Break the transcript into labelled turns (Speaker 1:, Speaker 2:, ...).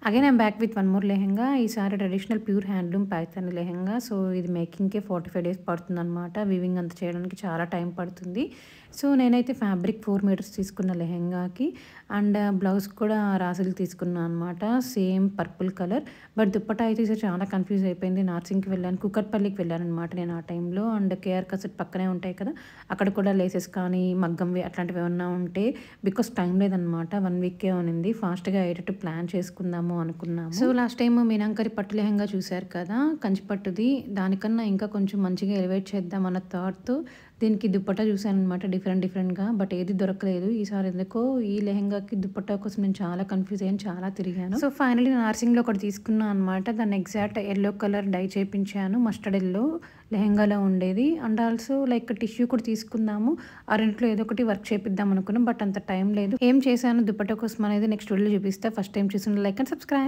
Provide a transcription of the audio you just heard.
Speaker 1: Again I'm back with one more lehenga. ఈసారి traditional pure handloom Paithani lehenga. So ఇది మేకింగ్‌కే 45 days పడుతుందనమాట. Weaving అంతా చేయడానికి చాలా టైం పడుతుంది. సో నేనైతే ఫ్యాబ్రిక్ 4 మీటర్స్ తీసుకున్న లెహెంగాకి అండ్ బ్లౌజ్ కూడా రాసిల్ తీసుకున్నా అనమాట. Same purple colour. But dupatta అయితే ఈసారి చాలా కన్‌ఫ్యూజ్ అయిపోయింది. నార్సింగ్‌కి వెళ్ళాను, కూకట్పల్లికి వెళ్ళాననమాట నేను ఆ టైంలో. అండ్ కేఆర్ కసెట్ పక్కనే ఉంటాయి కదా! అక్కడ కూడా లేసెస్ కానీ, మగ్గంవి అట్లాంటివి ఏమన్నా ఉంటే బికాస్ టైం లేదనమాట. 1 వీకే ఉన్నింది. ఫాస్ట్‌గా అయ్యేటట్టు ప్లాన్ చేసుకుందాము అనుకున్నాము. సో లాస్ట్ టైమ్ మీనాంకరి పట్టు లెహెంగా చూసారు కదా! కంచి పట్టుది. దానికన్నా ఇంకా కొంచెం మంచిగా ఎలివేట్ చేద్దాం అన్న థాట్‌తో దీనికి దుప్పట్టా చూసాననమాట డిఫరెంట్‌గా. బట్ ఏది దొరకలేదు. ఈసారి ఎందుకో ఈ లెహెంగాకి దుప్పట్టా కోసం నేను చాలా కన్‌ఫ్యూజ్ అయ్యాను. చాలా తిరిగాను. సో ఫైనల్లీ నార్సింగ్‌లో ఒకటి తీసుకున్నా అనమాట. దాన్ని ఎగ్జాక్ట్ యెల్లో కలర్ డై చేపించాను. మస్టర్డ్ యెల్లో లెహెంగాలో ఉండేది. అండ్ ఆల్సో లైక్ టిష్యూ కూడా తీసుకుందాము. ఆ రెండిట్లో ఏదో ఒకటి వర్క్ చేపిద్దాం అనుకున్నాం. బట్ అంత టైం లేదు. ఏం చేశాను దుప్పట్టా కోసం అనేది నెక్స్ట్ వీడియోలో చూపిస్తా. ఫస్ట్ టైం చూసిన లైక్ అండ్ సబ్స్క్రైబ్.